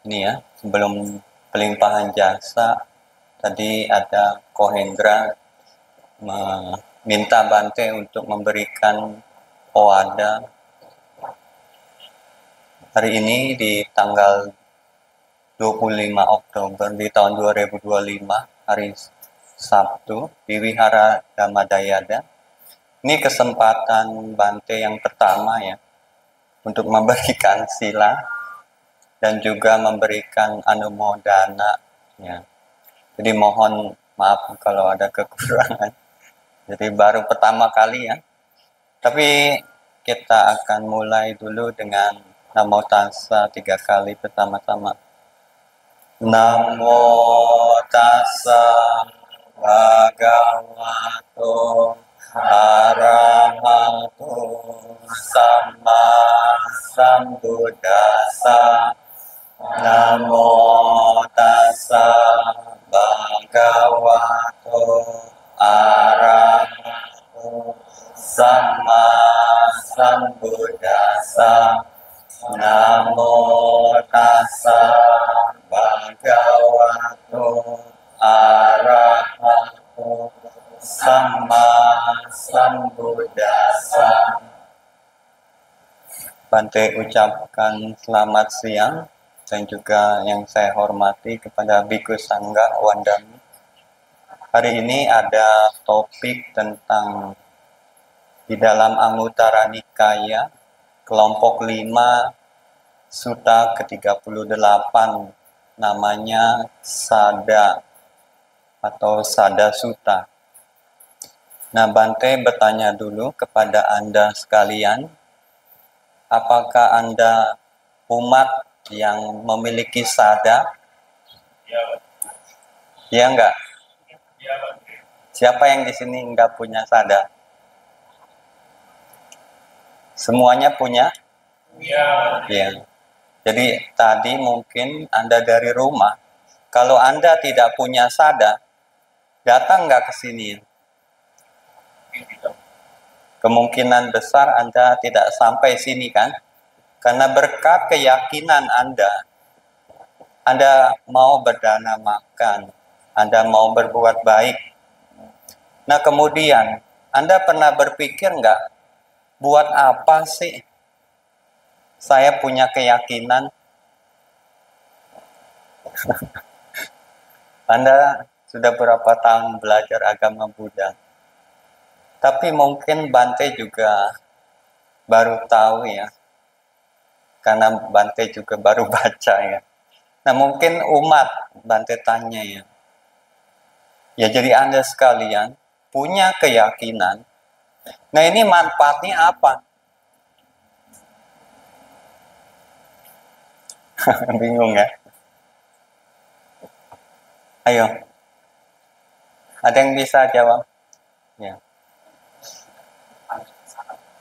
ini ya, sebelum pelimpahan jasa, tadi ada Kohendra meminta Bante untuk memberikan owada. Hari ini di tanggal 25 Oktober di tahun 2025, hari Sabtu, di Wihara Dhammadayada. Ini kesempatan Bante yang pertama ya, untuk memberikan sila dan juga memberikan anumodana ya. Jadi mohon maaf kalau ada kekurangan. Jadi baru pertama kali ya. Tapi kita akan mulai dulu dengan Namo Tassa 3 kali pertama-tama. Namo Tassa Bhagavato Arahato Sama Sambuddhassa. Namo Tassa Bhagavato Arahato Sama Sambuddhassa. Namo Tassa Bhagavato Arahato Sama Sambuddhassa. Bante ucapkan selamat siang dan juga yang saya hormati kepada Bhikkhu Sangha Wandami. Hari ini ada topik tentang di dalam Anguttara Nikaya kelompok 5 Sutta ke-38, namanya Sada atau Sada Sutta. Nah, Bante bertanya dulu kepada Anda sekalian, apakah Anda umat yang memiliki sada? Ya enggak? Siapa yang di sini enggak punya sada? Semuanya punya? Ya. Jadi tadi mungkin Anda dari rumah, kalau Anda tidak punya sada, datang enggak ke sini? Kemungkinan besar Anda tidak sampai sini kan? Karena berkat keyakinan Anda mau berdana makan, Anda mau berbuat baik. Nah kemudian, Anda pernah berpikir nggak, buat apa sih saya punya keyakinan? Anda sudah berapa tahun belajar agama Buddha? Tapi mungkin Bante juga baru tahu ya, karena Bante juga baru baca ya. Nah mungkin umat Bante tanya ya. Ya jadi Anda sekalian punya keyakinan. Nah ini manfaatnya apa? Bingung ya? Ayo. Ada yang bisa jawab? Ya.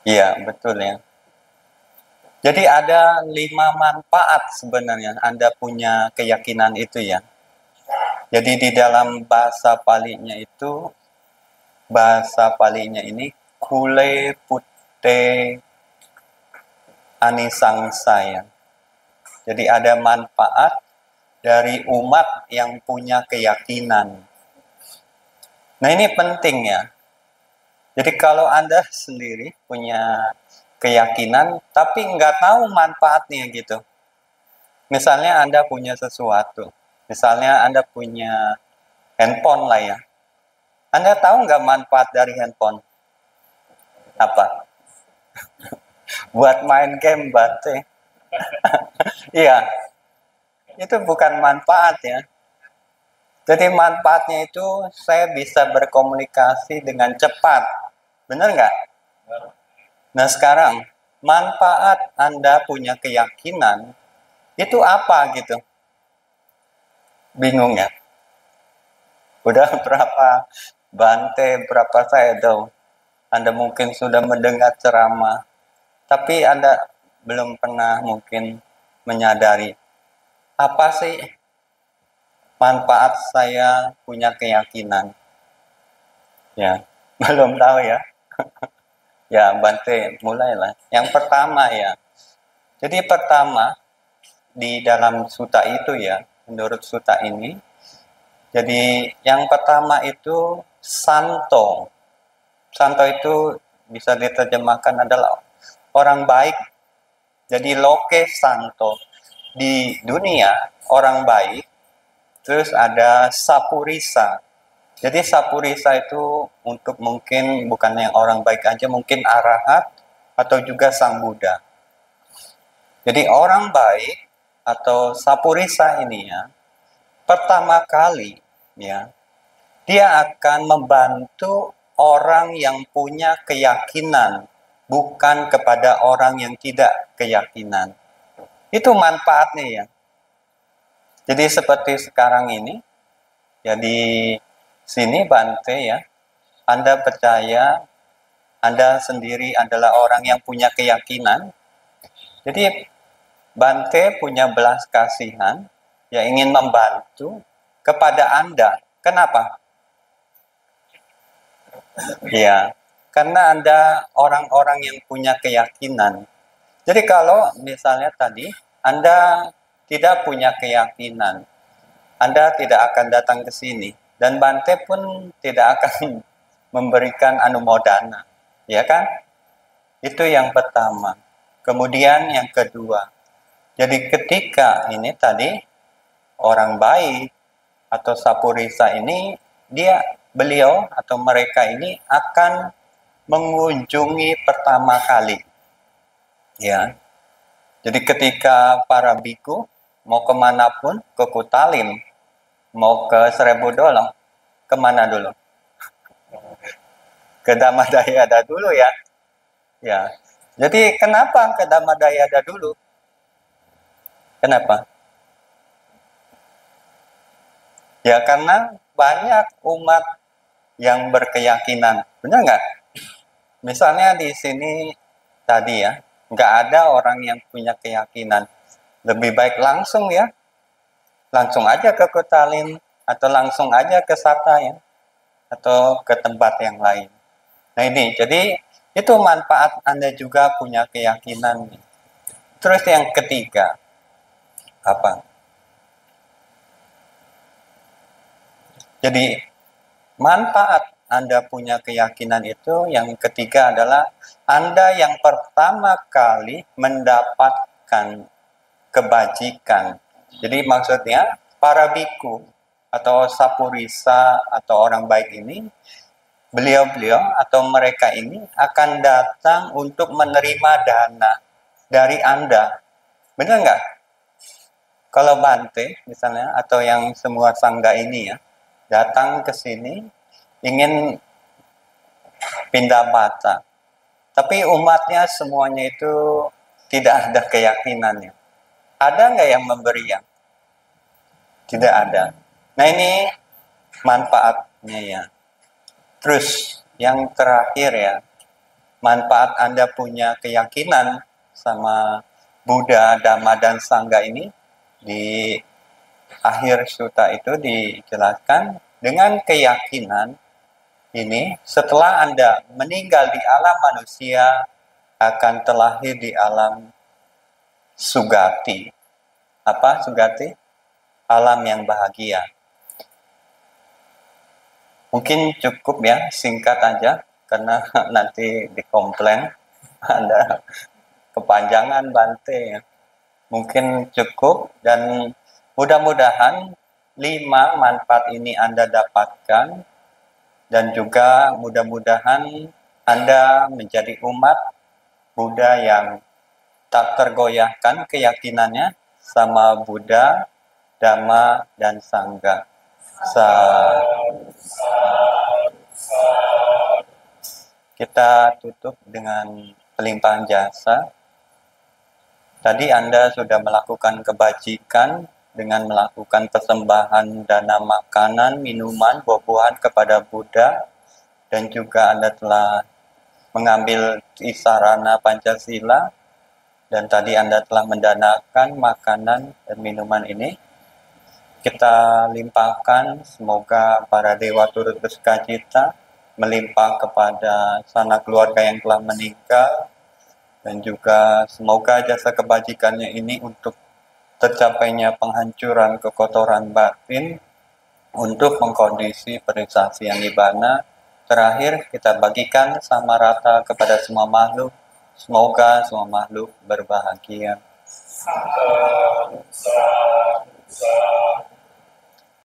Iya, betul ya. Jadi ada 5 manfaat sebenarnya Anda punya keyakinan itu ya. Jadi di dalam bahasa Palinya itu, bahasa Palinya ini kule putte anisangsa ya. Jadi ada manfaat dari umat yang punya keyakinan. Nah ini penting ya. Jadi kalau Anda sendiri punya keyakinan tapi nggak tahu manfaatnya gitu. Misalnya Anda punya sesuatu, misalnya Anda punya handphone lah ya. Anda tahu nggak manfaat dari handphone? Apa? Buat main game, Bante. Iya, itu bukan manfaat ya. Jadi manfaatnya itu saya bisa berkomunikasi dengan cepat. Benar nggak? Nah sekarang, manfaat Anda punya keyakinan, itu apa gitu? Bingung ya? Udah berapa Bante, berapa saya tahu. Anda mungkin sudah mendengar ceramah, tapi Anda belum pernah mungkin menyadari, apa sih manfaat saya punya keyakinan? Ya, belum tahu ya. Ya, Bante, mulailah. Yang pertama ya. Jadi pertama, di dalam sutta itu ya, menurut sutta ini. Jadi yang pertama itu santo. Santo itu bisa diterjemahkan adalah orang baik. Jadi loke santo. Di dunia orang baik. Terus ada sapurisa. Jadi sapurisa itu untuk mungkin bukan yang orang baik aja, mungkin arahat atau juga sang Buddha. Jadi orang baik atau sapurisa ini ya, pertama kali ya, dia akan membantu orang yang punya keyakinan, bukan kepada orang yang tidak keyakinan. Itu manfaatnya ya. Jadi seperti sekarang ini, ya di sini Bante ya, Anda percaya Anda sendiri adalah orang yang punya keyakinan. Jadi Bante punya belas kasihan, ya ingin membantu kepada Anda. Kenapa? Ya, karena Anda orang-orang yang punya keyakinan. Jadi kalau misalnya tadi Anda tidak punya keyakinan, Anda tidak akan datang ke sini dan Bante pun tidak akan memberikan anumodana, ya kan? Itu yang pertama. Kemudian yang kedua, jadi ketika ini tadi orang baik atau sapurisa ini beliau atau mereka ini akan mengunjungi pertama kali, ya. Jadi ketika para biku mau kemanapun, ke Kutalim, mau ke Seribu Dolong, kemana dulu? Ke Dhammadayada dulu ya. Ya. Jadi kenapa ke Dhammadayada dulu? Kenapa? Ya karena banyak umat yang berkeyakinan. Benar nggak? Misalnya di sini tadi ya, nggak ada orang yang punya keyakinan. Lebih baik langsung ya. Langsung aja ke Kutalim atau langsung aja ke Sata ya. Atau ke tempat yang lain. Nah ini, jadi itu manfaat Anda juga punya keyakinan. Terus yang ketiga, apa? Jadi manfaat Anda punya keyakinan itu yang ketiga adalah Anda yang pertama kali mendapatkan kebajikan. Jadi maksudnya para biku atau sapurisa atau orang baik ini, beliau-beliau atau mereka ini akan datang untuk menerima dana dari Anda. Benar nggak? Kalau Bante misalnya atau yang semua sangga ini ya, datang ke sini ingin pindah bata. Tapi umatnya semuanya itu tidak ada keyakinannya. Ada nggak yang memberi yang? Tidak ada. Nah ini manfaatnya ya. Terus yang terakhir ya, manfaat Anda punya keyakinan sama Buddha, Dhamma, dan Sangha ini di akhir sutta itu dijelaskan dengan keyakinan ini setelah Anda meninggal di alam manusia akan terlahir di alam sugati. Apa sugati? Alam yang bahagia. Mungkin cukup ya, singkat aja karena nanti dikomplain Anda kepanjangan Bante ya. Mungkin cukup dan mudah-mudahan 5 manfaat ini Anda dapatkan dan juga mudah-mudahan Anda menjadi umat Buddha yang tak tergoyahkan keyakinannya sama Buddha, Dhamma, dan Sangha. Kita tutup dengan pelimpahan jasa. Tadi Anda sudah melakukan kebajikan dengan melakukan persembahan dana makanan, minuman, buah-buahan kepada Buddha, dan juga Anda telah mengambil Isarana Pancasila, dan tadi Anda telah mendanakan makanan dan minuman ini. Kita limpahkan, semoga para dewa turut bersukacita, melimpah kepada sanak keluarga yang telah meninggal, dan juga semoga jasa kebajikannya ini untuk tercapainya penghancuran kekotoran batin untuk mengkondisi perisaksi yang nibbana. Terakhir, kita bagikan sama rata kepada semua makhluk. Semoga semua makhluk berbahagia.